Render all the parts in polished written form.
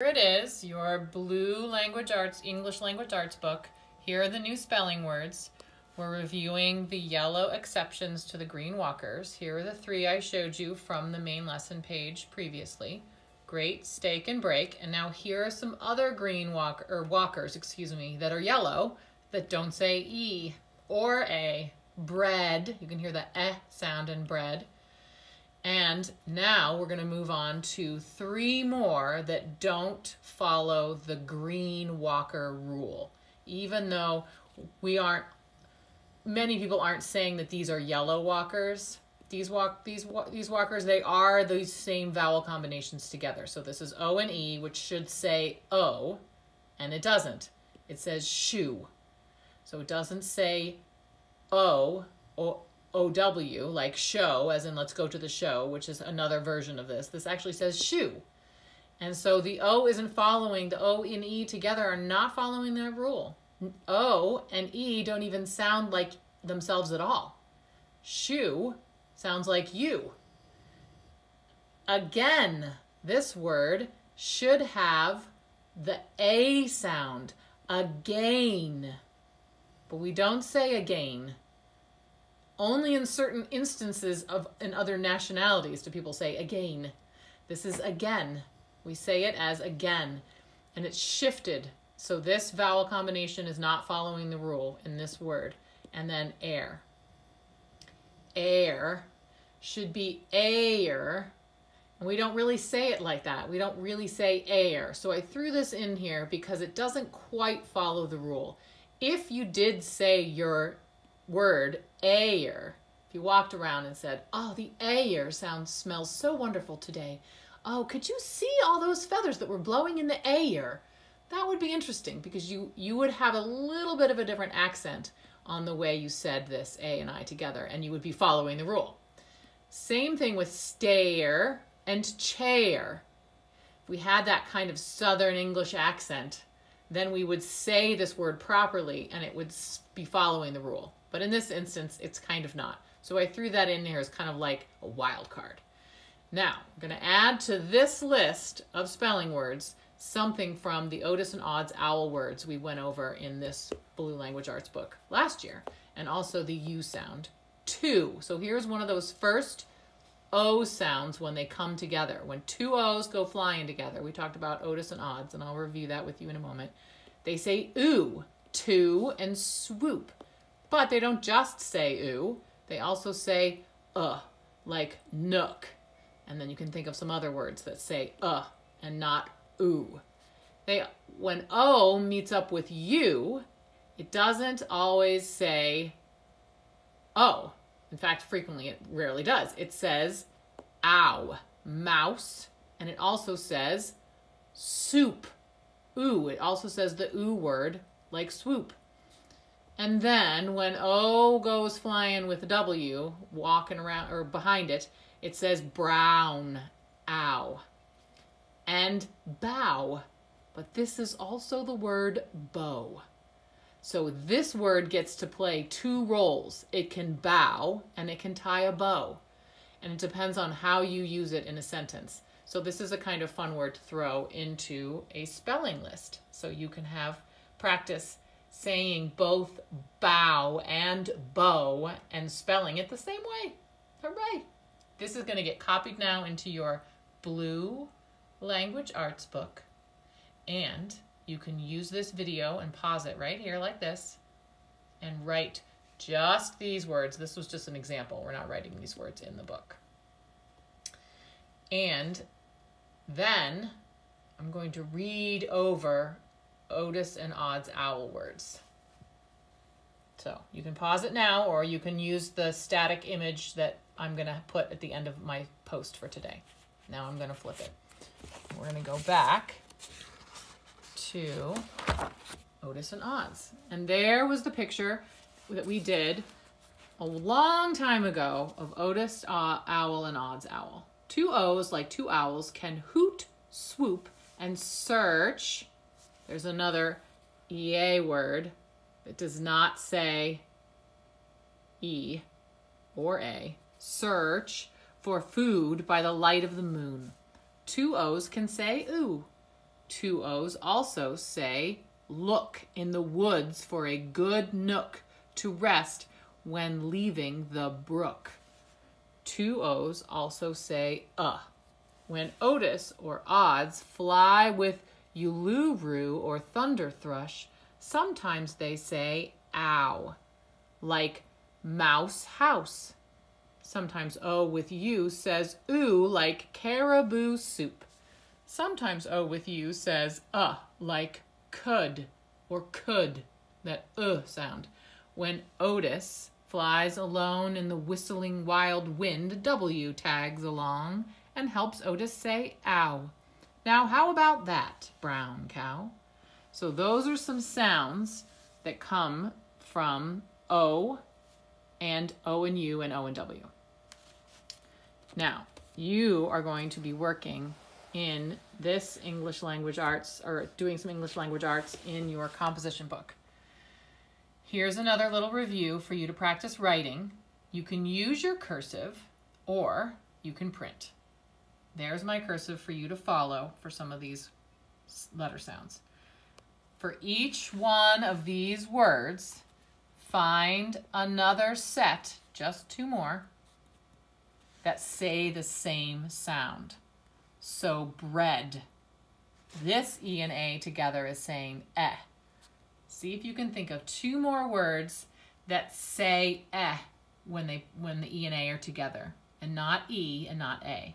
Here it is, your blue English language arts book. Here are the new spelling words. We're reviewing the yellow exceptions to the green walkers. Here are the three I showed you from the main lesson page previously. Great, stake, and break. And now here are some other green walkers, that are yellow that don't say E or A. Bread, you can hear the eh sound in bread. And now we're going to move on to three more that don't follow the green walker rule. Even though many people aren't saying that these are yellow walkers. These walkers, they are these same vowel combinations together. So this is O and E, which should say O, and it doesn't. It says shoe. So it doesn't say O or OW, like show, as in let's go to the show, which is another version of this. This actually says shoe. And so the O isn't following, the O and E together are not following that rule. O and E don't even sound like themselves at all. Shoe sounds like you. Again, this word should have the A sound, again. But we don't say again. Only in certain instances in other nationalities do people say again. This is again. We say it as again. And it's shifted. So this vowel combination is not following the rule in this word. And then air. Air should be air. And we don't really say it like that. We don't really say air. So I threw this in here because it doesn't quite follow the rule. If you did say your word air, if you walked around and said, oh, the air smells so wonderful today. Oh, could you see all those feathers that were blowing in the air? That would be interesting because you would have a little bit of a different accent on the way you said this A and I together, and you would be following the rule. Same thing with stare and chair. If we had that kind of Southern English accent, then we would say this word properly and it would be following the rule. But in this instance, it's kind of not. So I threw that in here as kind of like a wild card. Now, I'm going to add to this list of spelling words something from the Otis and Odd's owl words we went over in this Blue Language Arts book last year, and also the U sound, two. So here's one of those first O sounds when they come together. When two O's go flying together, we talked about Otis and Odds, and I'll review that with you in a moment. They say ooh, two, and swoop. But they don't just say ooh, they also say like nook. And then you can think of some other words that say and not ooh. When O meets up with U, it doesn't always say O. In fact, frequently it rarely does. It says ow, mouse, and it also says soup, ooh. It also says the ooh word like swoop. And then when O goes flying with W, walking around or behind it, it says brown, ow, and bow. But this is also the word bow. So this word gets to play two roles. It can bow and it can tie a bow. And it depends on how you use it in a sentence. So this is a kind of fun word to throw into a spelling list. So you can have practice saying both bow and bow and spelling it the same way. Hooray! This is going to get copied now into your Blue Language Arts book. And you can use this video and pause it right here like this and write just these words. This was just an example. We're not writing these words in the book. And then I'm going to read over Otis and Odd's owl words. So you can pause it now, or you can use the static image that I'm going to put at the end of my post for today. Now I'm going to flip it. We're going to go back to Otis and Odds. And there was the picture that we did a long time ago of Otis owl and Odds owl. Two O's, like two owls, can hoot, swoop, and search. There's another EA word that does not say E or A. Search for food by the light of the moon. Two O's can say ooh. Two O's also say look in the woods for a good nook to rest when leaving the brook. Two O's also say When Otis or Odds fly with Uluru or Thunder Thrush, sometimes they say ow, like mouse house. Sometimes O with U says ooh, like caribou soup. Sometimes O with U says like could or could, that sound. When Otis flies alone in the whistling wild wind, W tags along and helps Otis say ow. Now how about that, brown cow? So those are some sounds that come from O and O and U and O and W. Now, you are going to be working in this English language arts, or doing some English language arts in your composition book. Here's another little review for you to practice writing. You can use your cursive or you can print. There's my cursive for you to follow for some of these letter sounds. For each one of these words, find another set, just two more, that say the same sound. So bread. This E and A together is saying eh. See if you can think of two more words that say eh when the E and A are together, and not E and not A.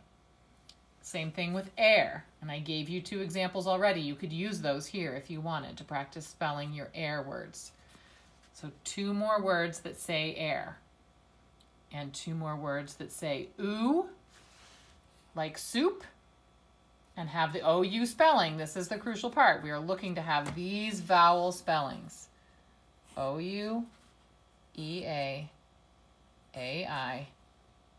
Same thing with air, and I gave you two examples already. You could use those here if you wanted to practice spelling your air words. So two more words that say air, and two more words that say ooh, like soup, and have the OU spelling. This is the crucial part. We are looking to have these vowel spellings. OU, EA, AI,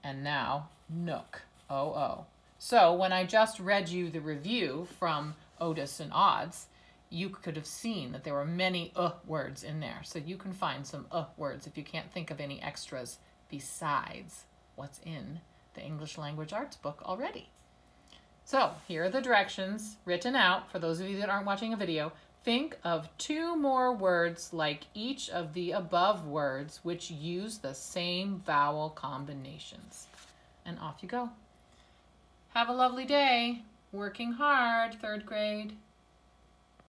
and now nook, OO. So when I just read you the review from Otis and Odds, you could have seen that there were many words in there. So you can find some words if you can't think of any extras besides what's in the English Language Arts book already. So here are the directions written out for those of you that aren't watching a video. Think of two more words like each of the above words which use the same vowel combinations. And off you go. Have a lovely day. Working hard, third grade.